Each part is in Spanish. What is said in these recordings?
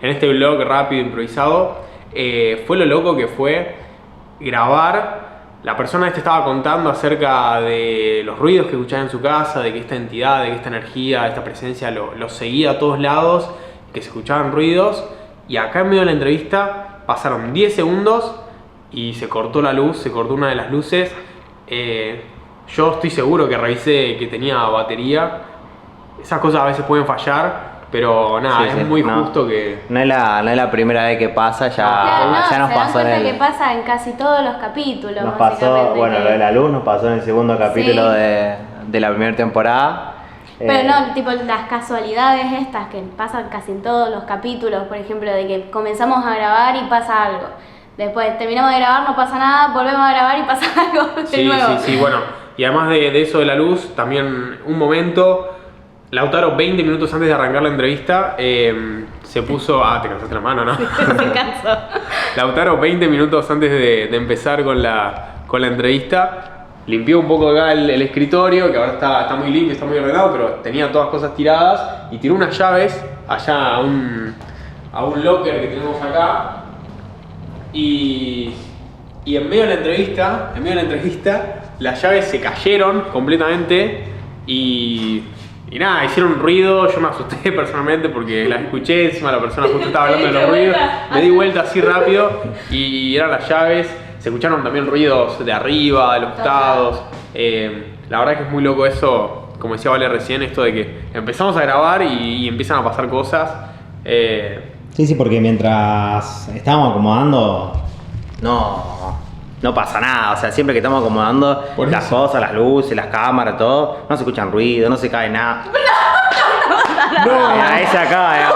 en este vlog rápido, improvisado, fue lo loco que fue grabar. La persona estaba contando acerca de los ruidos que escuchaba en su casa, de que esta entidad, de que esta energía, esta presencia lo seguía a todos lados, que se escuchaban ruidos. Y acá en medio de la entrevista pasaron 10 segundos y se cortó la luz, se cortó una de las luces. Yo estoy seguro que revisé que tenía batería. Esas cosas a veces pueden fallar. Pero nada, es muy justo que... No es la primera vez que pasa, ya nos pasó en el... que pasa en casi todos los capítulos. Nos pasó, bueno, lo de la luz nos pasó en el segundo capítulo de la primera temporada. Pero no, tipo las casualidades estas que pasan casi en todos los capítulos, por ejemplo, de que comenzamos a grabar y pasa algo. Después terminamos de grabar, no pasa nada, volvemos a grabar y pasa algo de nuevo. Sí, bueno. Y además de eso de la luz, también un momento... Lautaro, 20 minutos antes de arrancar la entrevista, se puso... te cansaste la mano, ¿no? Se cansó. Lautaro, 20 minutos antes de empezar con la entrevista, limpió un poco acá el escritorio, que ahora está muy limpio, está muy ordenado, pero tenía todas cosas tiradas, y tiró unas llaves allá a un locker que tenemos acá, y en medio de la entrevista, las llaves se cayeron completamente, y nada, hicieron un ruido. Yo me asusté personalmente porque las escuché, encima la persona justo estaba hablando de los ruidos. Me di vuelta así rápido y eran las llaves. Se escucharon también ruidos de arriba, de los costados. La verdad que es muy loco eso, como decía Vale recién, esto de que empezamos a grabar y empiezan a pasar cosas. Sí, porque mientras estábamos acomodando, no pasa nada, o sea, siempre que estamos acomodando las cosas, las luces, las cámaras, todo, no se escuchan ruidos, no se cae nada. Ahí se acaba,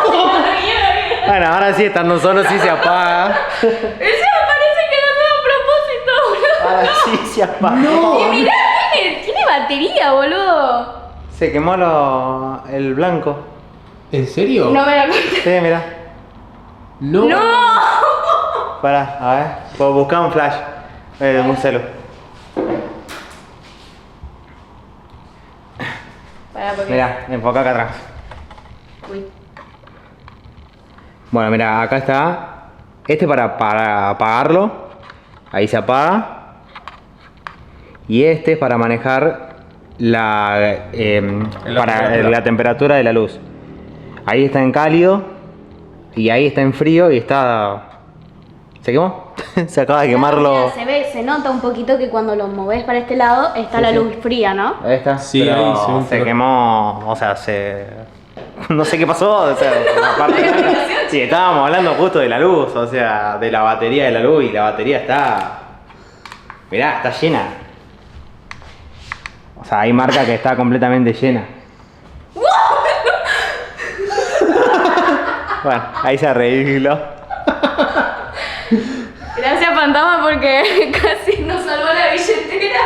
Bueno, ahora sí, estando solos sí se apaga. Encima parece que no tengo propósito. Ahora sí se apaga. Y mirá, tiene batería, boludo. Se quemó el blanco. ¿En serio? No me la conté. Sí, mirá. No. Pará, a ver, puedo buscar un flash. Un celu. Mirá, enfoca acá atrás. Uy. Bueno, mira, acá está. Este para apagarlo. Ahí se apaga. Y este es para manejar la temperatura de la luz. Ahí está en cálido. Y ahí está en frío y está... ¿Se quemó? Se acaba de quemarlo. Mira, se nota un poquito que cuando lo movés para este lado está la luz fría, ¿no? Ahí está. Sí, pero ahí se quemó, o sea, no sé qué pasó, o sea, aparte. Sí, estábamos hablando justo de la luz, o sea, de la batería de la luz, y la batería está... Mirá, está llena. O sea, ahí marca que está completamente llena. Bueno, ahí se arregló. Gracias, Fantasma, porque casi nos salvó la billetera.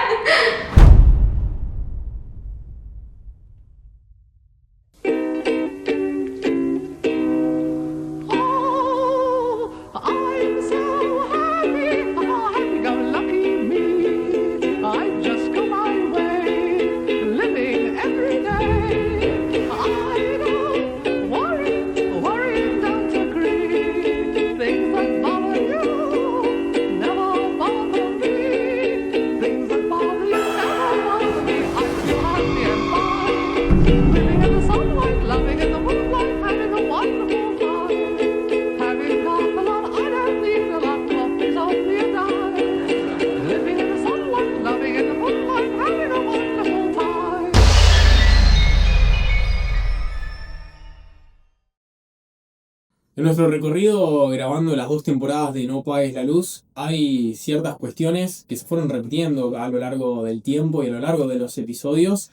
En nuestro recorrido grabando las 2 temporadas de No Apagues la Luz, hay ciertas cuestiones que se fueron repitiendo a lo largo del tiempo y a lo largo de los episodios.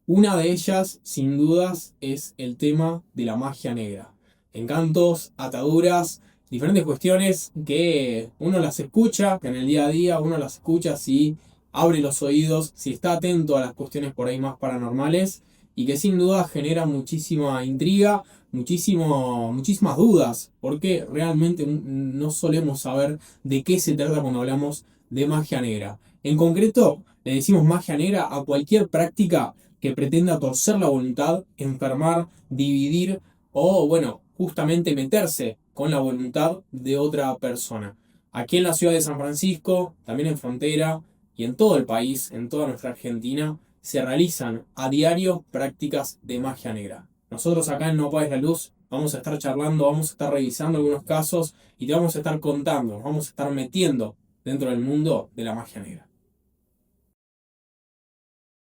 Una de ellas, sin dudas, es el tema de la magia negra. Encantos, ataduras, diferentes cuestiones que uno las escucha, que en el día a día uno las escucha si abre los oídos, si está atento a las cuestiones por ahí más paranormales, y que sin duda genera muchísima intriga, muchísimas dudas, porque realmente no solemos saber de qué se trata cuando hablamos de magia negra. En concreto, le decimos magia negra a cualquier práctica que pretenda torcer la voluntad, enfermar, dividir o, bueno, justamente meterse con la voluntad de otra persona. Aquí en la ciudad de San Francisco, también en Frontera y en todo el país, en toda nuestra Argentina, se realizan a diario prácticas de magia negra. Nosotros acá en No Apagues la Luz vamos a estar charlando, vamos a estar revisando algunos casos y te vamos a estar contando, nos vamos a estar metiendo dentro del mundo de la magia negra.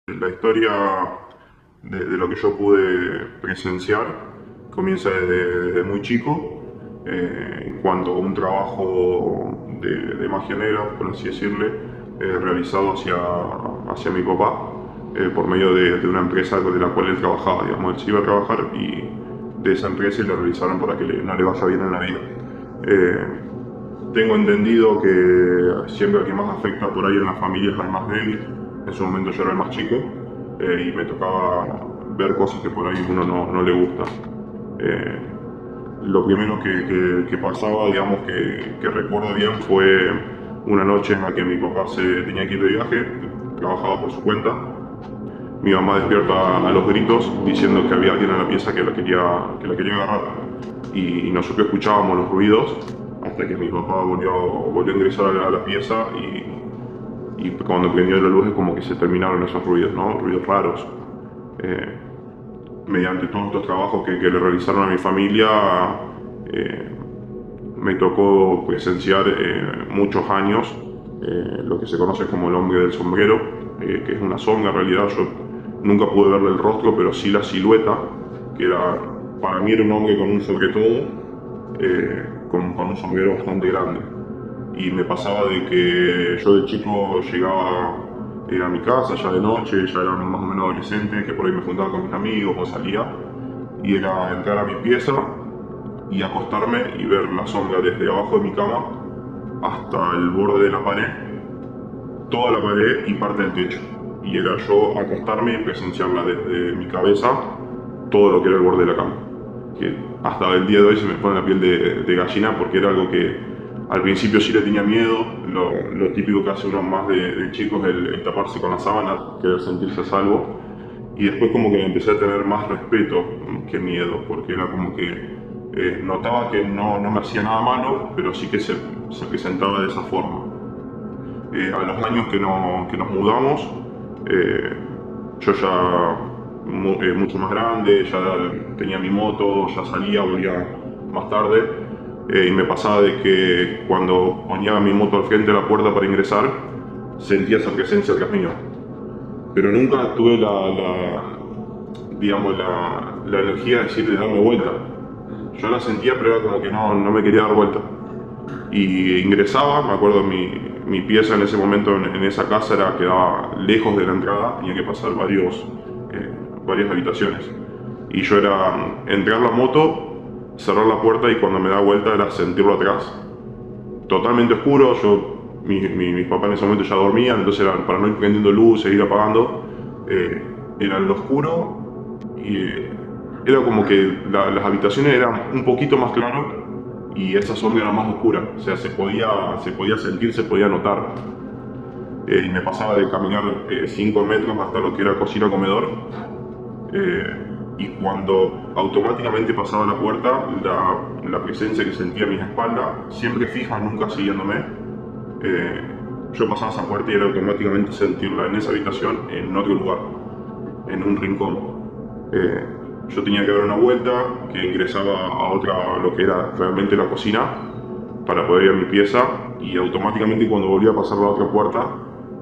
La historia de lo que yo pude presenciar comienza desde muy chico, en cuanto a un trabajo de magia negra, por así decirle, realizado hacia mi papá, por medio de una empresa de la cual él trabajaba. Digamos, él se iba a trabajar y de esa empresa y lo realizaron para que no le vaya bien en la vida. Tengo entendido que siempre el que más afecta por ahí en la familia es el más débil. En su momento yo era el más chico y me tocaba ver cosas que por ahí uno no le gusta. Lo primero que pasaba, digamos, que recuerdo bien fue una noche en la que mi papá se tenía que ir de viaje, trabajaba por su cuenta. Mi mamá despierta a los gritos diciendo que había alguien en la pieza que la quería agarrar. Y nosotros escuchábamos los ruidos hasta que mi papá volvió a ingresar a la pieza y cuando prendió la luz es como que se terminaron esos ruidos, ¿no? Ruidos raros. Mediante todos estos trabajos que le realizaron a mi familia, me tocó presenciar muchos años lo que se conoce como el hombre del sombrero, que es una sombra en realidad. Yo nunca pude verle el rostro, pero sí la silueta, que para mí era un hombre con un sobretodo, con un sombrero bastante grande. Y me pasaba de que yo de chico llegaba a mi casa ya de noche, ya era más o menos adolescente, que por ahí me juntaba con mis amigos o salía, y era entrar a mi pieza y acostarme y ver la sombra desde abajo de mi cama hasta el borde de la pared, toda la pared y parte del techo. Y era yo acostarme y presenciarla desde mi cabeza, todo lo que era el borde de la cama. Que hasta el día de hoy se me pone la piel de gallina, porque era algo que al principio sí le tenía miedo. Lo típico que hace uno más de chico es el taparse con la sábana, querer sentirse a salvo. Y después como que empecé a tener más respeto que miedo, porque era como que notaba que no me hacía nada malo, pero sí que se presentaba de esa forma. A los años que nos mudamos, yo ya mucho más grande, ya tenía mi moto, ya salía, volvía más tarde. Y me pasaba de que cuando ponía mi moto al frente de la puerta para ingresar, sentía esa presencia atrás mío. Pero nunca tuve la energía de darme vuelta. Yo la sentía, pero era como que no me quería dar vuelta. Y ingresaba, me acuerdo, mi pieza en ese momento en esa casa quedaba lejos de la entrada, tenía que pasar varias habitaciones. Y yo era entrar la moto, cerrar la puerta y cuando me daba vuelta era sentirlo atrás. Totalmente oscuro, mis papás en ese momento ya dormían, entonces era para no ir prendiendo luces, ir apagando, era en lo oscuro y era como que las habitaciones eran un poquito más claras y esa sombra era más oscura, o sea, se podía sentir, se podía notar. Y me pasaba de caminar 5 metros hasta lo que era cocina-comedor. Y cuando automáticamente pasaba la puerta, la presencia que sentía a mis espaldas, siempre fija, nunca siguiéndome, yo pasaba esa puerta y era automáticamente sentirla en esa habitación, en otro lugar, en un rincón. Yo tenía que dar una vuelta que ingresaba a otra, lo que era realmente la cocina, para poder ir a mi pieza, y automáticamente cuando volvía a pasar la otra puerta,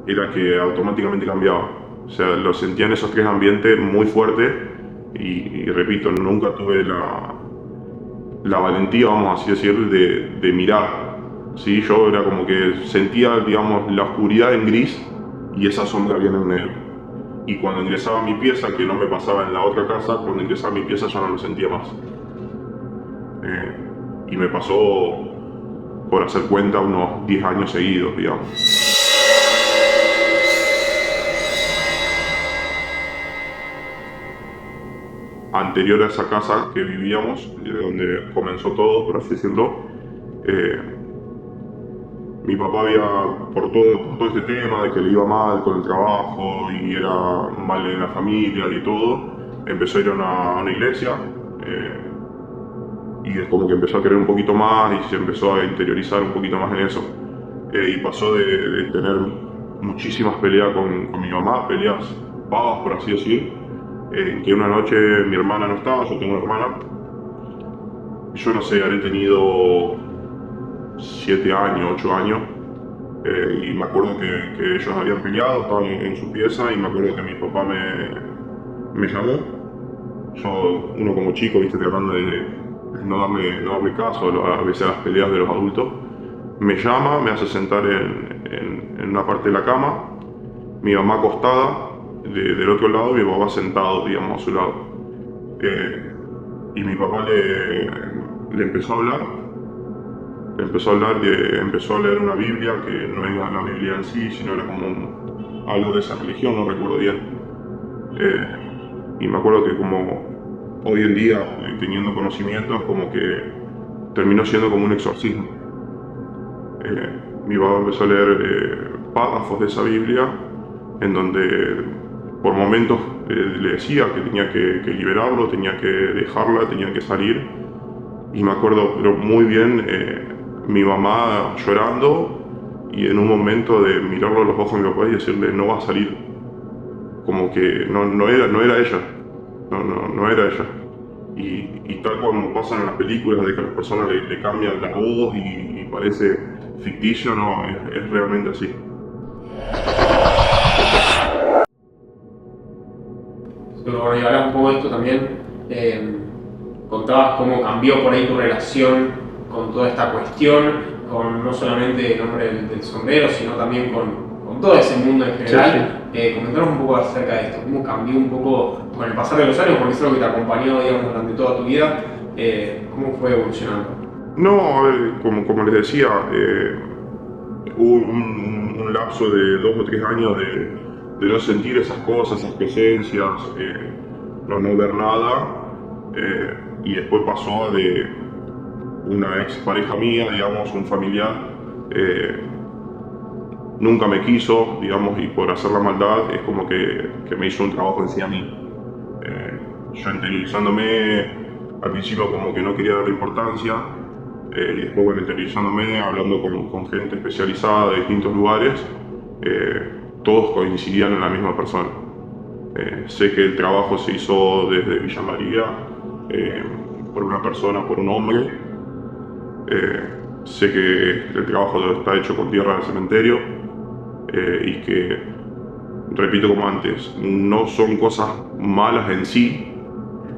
era que automáticamente cambiaba. O sea, lo sentía en esos 3 ambientes muy fuerte. Y repito, nunca tuve la valentía, vamos así decir, de mirar. ¿Sí? Yo era como que sentía, digamos, la oscuridad en gris y esa sombra viene en negro. Y cuando ingresaba a mi pieza, que no me pasaba en la otra casa, cuando ingresaba a mi pieza ya no lo sentía más. Y me pasó, por hacer cuenta, unos 10 años seguidos, digamos. Anterior a esa casa que vivíamos, de donde comenzó todo, por así decirlo, mi papá por todo este tema de que le iba mal con el trabajo y era mal en la familia y todo, empezó a ir a una iglesia. y es como que empezó a querer un poquito más y se empezó a interiorizar un poquito más en eso. Y pasó de tener muchísimas peleas con mi mamá, peleas pavas por así decir, que una noche mi hermana no estaba, yo tengo una hermana, yo no sé, habré tenido 7 años, 8 años, y me acuerdo que ellos habían peleado, estaban en su pieza y me acuerdo que mi papá me llamó. Uno como chico, viste, tratando de no darle caso a veces a las peleas de los adultos, me llama, me hace sentar en una parte de la cama, mi mamá acostada del otro lado y mi papá sentado, digamos, a su lado. Y mi papá le empezó a hablar, empezó a leer una Biblia que no era la Biblia en sí, sino era como algo de esa religión, no recuerdo bien. Y me acuerdo que como hoy en día, teniendo conocimientos, como que terminó siendo como un exorcismo. Mi papá empezó a leer párrafos de esa Biblia en donde por momentos le decía que tenía que liberarlo, tenía que dejarla, tenía que salir. Y me acuerdo pero muy bien mi mamá llorando y en un momento de mirarlo a los ojos a mi papá y decirle no va a salir. Como que no era ella, no era ella. Y tal como pasan en las películas de que a las personas le cambian la voz y parece ficticio, no, es realmente así. Pero bueno, y hablas un poco de esto también, contabas cómo cambió por ahí tu relación con toda esta cuestión, con no solamente el nombre del sombrero, sino también con todo ese mundo en general. Comentanos un poco acerca de esto, cómo cambió un poco con el pasar de los años, porque es algo que te acompañó, digamos, durante toda tu vida, cómo fue evolucionando. No, a ver, como les decía, hubo un lapso de 2 o 3 años de no sentir esas cosas, esas presencias, no ver nada, y después pasó de una ex pareja mía, digamos, un familiar, nunca me quiso, digamos, y por hacer la maldad es como que me hizo un trabajo en sí a mí. Yo interiorizándome, al principio como que no quería darle importancia, y después bueno, interiorizándome, hablando con gente especializada de distintos lugares, todos coincidían en la misma persona. Sé que el trabajo se hizo desde Villa María, por una persona, por un hombre. Sé que el trabajo está hecho con tierra del cementerio, y que, repito como antes, no son cosas malas en sí,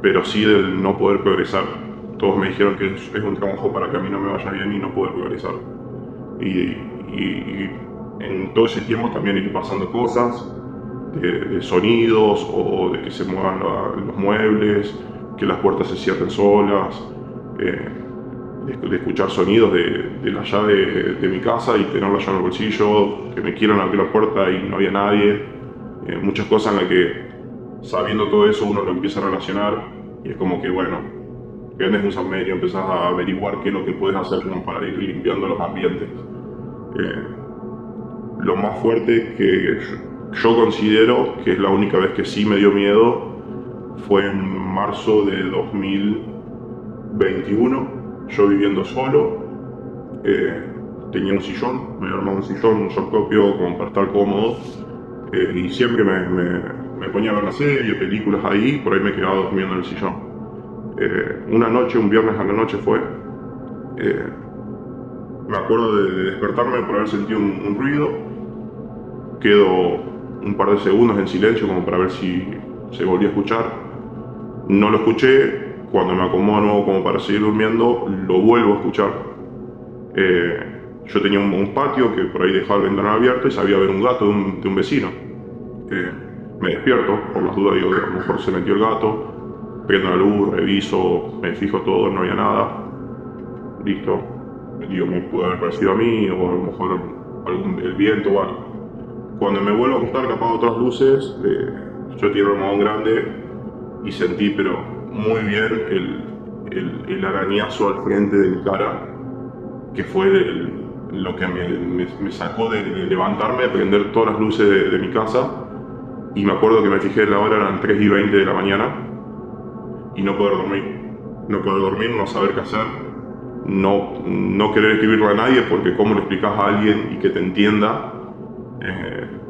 pero sí del no poder progresar. Todos me dijeron que es un trabajo para que a mí no me vaya bien y no poder progresar. Y en todo ese tiempo también ir pasando cosas de sonidos o de que se muevan los muebles, que las puertas se cierren solas, de escuchar sonidos de la llave de mi casa y tener la llave en el bolsillo, que me quieran abrir la puerta y no había nadie. Muchas cosas en las que, sabiendo todo eso, uno lo empieza a relacionar y es como que, bueno, que andes un saumerio, empezás a averiguar qué es lo que puedes hacer como para ir limpiando los ambientes. Lo más fuerte que yo considero que es la única vez que sí me dio miedo fue en marzo de 2021, yo viviendo solo, tenía un sillón, me había armado un sillón, un yo propio como para estar cómodo, y siempre me ponía a ver la serie, películas ahí, por ahí me quedaba durmiendo en el sillón. Una noche, un viernes a la noche fue, me acuerdo de despertarme por haber sentido un ruido, quedo un par de segundos en silencio como para ver si se volvía a escuchar, no lo escuché, cuando me acomodo de nuevo como para seguir durmiendo, lo vuelvo a escuchar. Yo tenía un patio que por ahí dejaba el ventanal abierto y sabía ver un gato de un vecino. Me despierto, por las dudas digo que a lo mejor se metió el gato, prendo la luz, reviso, me fijo todo, no había nada. Listo. Digo, me pudo haber parecido a mí o a lo mejor el viento o algo. Cuando me vuelvo a acostar, que apago otras luces, yo tiré un almohadón grande y sentí, pero muy bien, el arañazo al frente de mi cara, que fue lo que me sacó de levantarme, prender todas las luces de mi casa. Y me acuerdo que me fijé en la hora, eran 3:20 de la mañana, y no poder dormir. no poder dormir, no saber qué hacer, no querer escribirle a nadie porque cómo le explicas a alguien y que te entienda.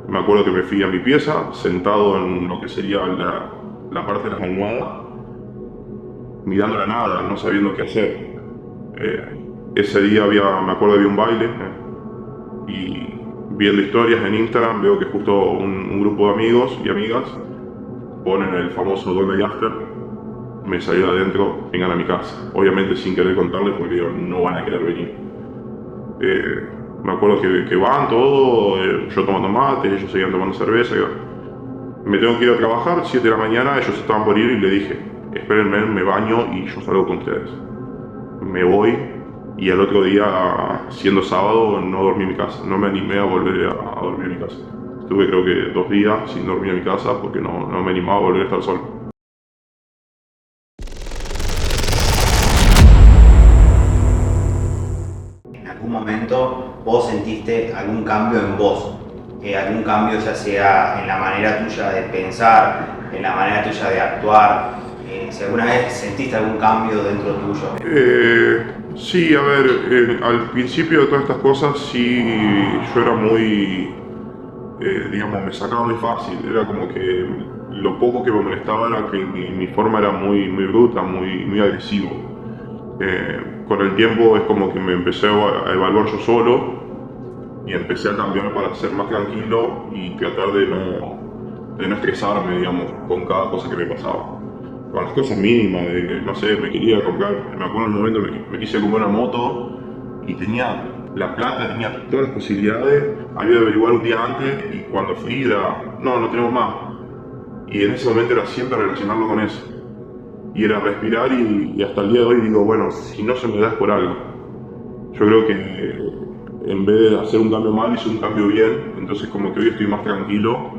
Me acuerdo que me fui a mi pieza, sentado en lo que sería la parte de las almohadas, mirando la nada, no sabiendo qué hacer. Ese día me acuerdo había un baile y viendo historias en Instagram veo que justo un grupo de amigos y amigas ponen el famoso Dolby After. Me salí de adentro, vengan a mi casa, obviamente sin querer contarles porque digo, no van a querer venir. Me acuerdo que van todo, yo tomando mate, ellos seguían tomando cerveza. Me tengo que ir a trabajar, 7 de la mañana, ellos estaban por ir y le dije, espérenme, me baño y yo salgo con ustedes. Me voy y el otro día, siendo sábado, no dormí en mi casa, no me animé a volver a dormir en mi casa. Estuve creo que 2 días sin dormir en mi casa porque no me animaba a volver a estar solo. ¿En algún momento vos sentiste algún cambio en vos? Algún cambio ya sea en la manera tuya de pensar, en la manera tuya de actuar, si alguna vez sentiste algún cambio dentro tuyo. Sí, a ver, al principio de todas estas cosas sí, yo era muy, digamos, me sacaba muy fácil, era como que lo poco que me molestaba era que mi forma era muy bruta, muy agresivo. Con el tiempo es como que me empecé a evaluar yo solo y empecé a cambiar para ser más tranquilo y tratar de no estresarme, digamos, con cada cosa que me pasaba. Con las cosas mínimas, no sé, me quería comprar, me acuerdo en un momento me quise comprar una moto y tenía la plata, tenía todas las posibilidades, había de averiguar un día antes y cuando fui era, no tenemos más. Y en ese momento era siempre relacionarlo con eso. Y era respirar y hasta el día de hoy digo, bueno, si no se me da es por algo. Yo creo que en vez de hacer un cambio mal, hice un cambio bien, entonces como que hoy estoy más tranquilo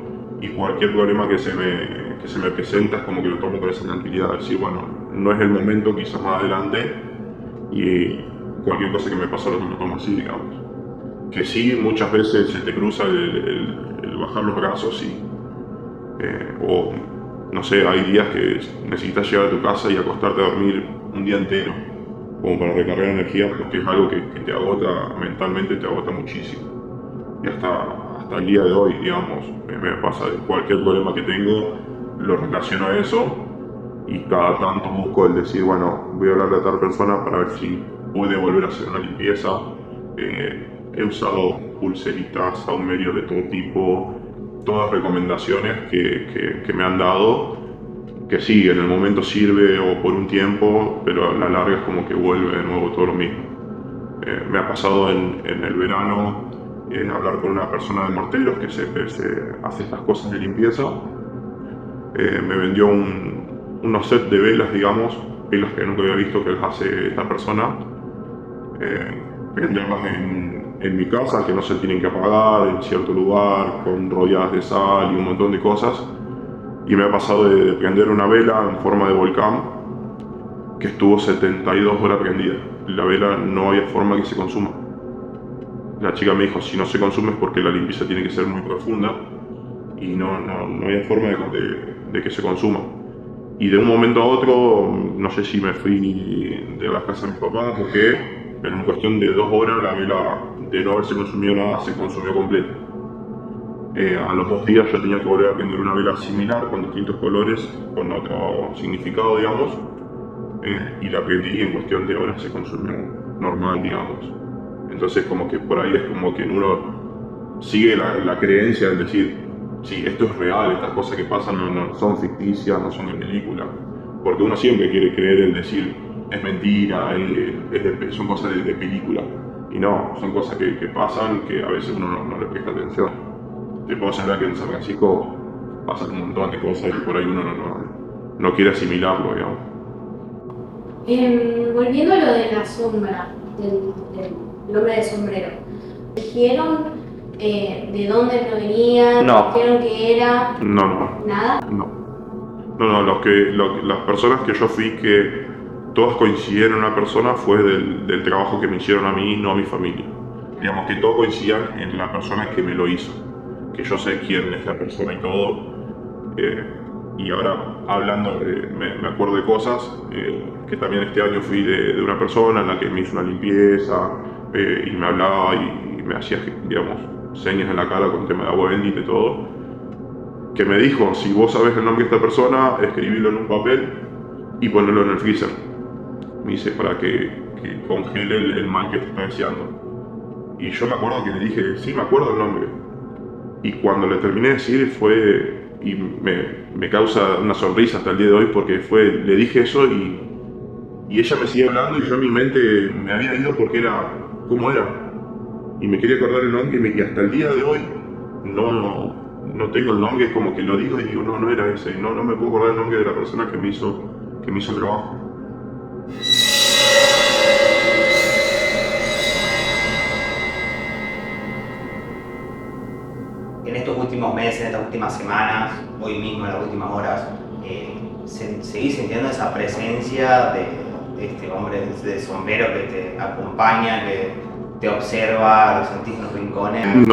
y cualquier problema que se me presenta es como que lo tomo con esa tranquilidad, decir, bueno, no es el momento, quizás más adelante, y cualquier cosa que me pasa lo tomo así, digamos. Que sí, muchas veces se te cruza el bajar los brazos o no sé, hay días que necesitas llegar a tu casa y acostarte a dormir un día entero, como para recargar energía, porque es algo que te agota mentalmente, te agota muchísimo. Y hasta el día de hoy, digamos, me pasa de cualquier problema que tengo, lo relaciono a eso y cada tanto busco el decir, bueno, voy a hablarle a tal persona para ver si puede volver a hacer una limpieza. He usado pulseritas, saumerios de todo tipo, todas recomendaciones que me han dado, que sí, en el momento sirve o por un tiempo, pero a la larga es como que vuelve de nuevo todo lo mismo. Me ha pasado en el verano hablar con una persona de morteros que se hace estas cosas de limpieza. Me vendió unos sets de velas, digamos, velas que nunca había visto que las hace esta persona. Prenderlas en mi casa, que no se tienen que apagar en cierto lugar, con rodeadas de sal y un montón de cosas. Y me ha pasado de prender una vela en forma de volcán que estuvo 72 horas prendida. La vela no había forma que se consuma. La chica me dijo, si no se consume es porque la limpieza tiene que ser muy profunda y no había forma de que se consuma. Y de un momento a otro, no sé si me fui de la casa de mis papás o qué, pero en cuestión de 2 horas la vela, de no haberse consumido nada, se consumió completa. A los 2 días yo tenía que volver a prender una vela similar con distintos colores, con otro significado, digamos, y la prendí y en cuestión de horas se consumió normal, digamos. Entonces como que por ahí es como que uno sigue la creencia de decir, sí, esto es real, estas cosas que pasan no son ficticias, no son de película, porque uno siempre quiere creer en decir, es mentira, son cosas de película, y no, son cosas que pasan, que a veces uno no le presta atención. Te puedo asegurar que en San Francisco pasan un montón de cosas y por ahí uno no quiere asimilarlo, digamos. Volviendo a lo de la sombra, del hombre de sombrero, ¿dijeron de dónde provenía? No. ¿Dijeron que era? No. ¿Nada? No, las personas que yo fui que todas coincidieron en una persona fue del trabajo que me hicieron a mí, no a mi familia. Digamos que todos coincidían en la persona que me lo hizo, que yo sé quién es la persona y todo. Y ahora hablando, me acuerdo de cosas, que también este año fui de una persona en la que me hizo una limpieza, y me hablaba y me hacía, digamos, señas en la cara con tema de agua bendita y todo, que me dijo, si vos sabés el nombre de esta persona, escribilo en un papel y ponelo en el freezer. Me dice, para que congele el mal que te está deseando. Y yo me acuerdo que le dije, sí, me acuerdo el nombre. Y cuando le terminé de decir fue, y me causa una sonrisa hasta el día de hoy, porque le dije eso y ella me sigue hablando y yo en mi mente me había ido porque era, ¿cómo era? Y me quería acordar el nombre y hasta el día de hoy no tengo el nombre, es como que lo digo y digo, no era ese, no me puedo acordar el nombre de la persona que me hizo el trabajo. En estos últimos meses, en estas últimas semanas, hoy mismo, en las últimas horas, seguís sintiendo esa presencia de este hombre de sombrero que te acompaña, que te observa, lo sentís en los rincones.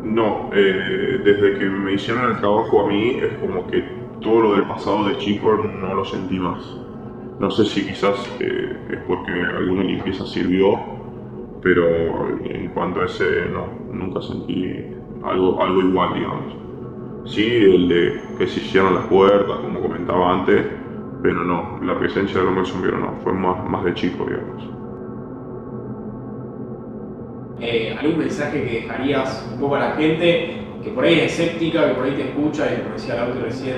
No, desde que me hicieron el trabajo a mí es como que todo lo del pasado de chico no lo sentí más. No sé si quizás es porque alguna limpieza sirvió, pero en cuanto a ese nunca sentí algo igual, digamos. Sí, el de que se hicieron las puertas, como comentaba antes, pero no, la presencia del hombre sombrero no, fue más de chico, digamos. ¿Algún mensaje que dejarías un poco a la gente que por ahí es escéptica, que por ahí te escucha y como decía Lauti recién,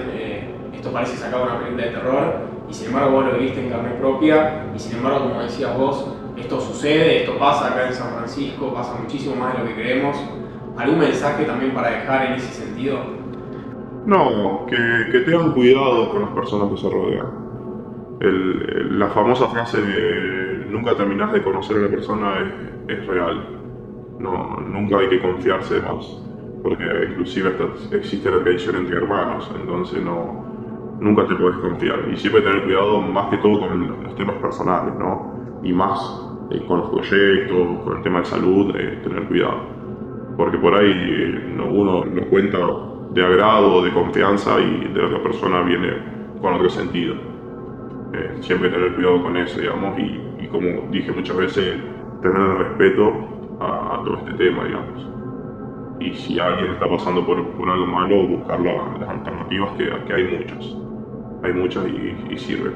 esto parece sacado de una película de terror y sin embargo vos lo viviste en carne propia y sin embargo, como decías vos, esto sucede, esto pasa acá en San Francisco, pasa muchísimo más de lo que creemos? ¿Algún mensaje también para dejar en ese sentido? No, que tengan cuidado con las personas que se rodean. La famosa frase de nunca terminás de conocer a la persona es real. No, nunca hay que confiarse más, porque inclusive hasta existe la traición entre hermanos, entonces nunca te puedes confiar. Y siempre tener cuidado más que todo con los temas personales, ¿no? Y más con los proyectos, con el tema de salud, tener cuidado. Porque por ahí uno lo cuenta de agrado, de confianza y de la otra persona viene con otro sentido. Siempre tener cuidado con eso, digamos, y como dije muchas veces, tener el respeto a todo este tema, digamos. Y si alguien está pasando por algo malo, buscar las alternativas que hay muchas. Hay muchas y sirven.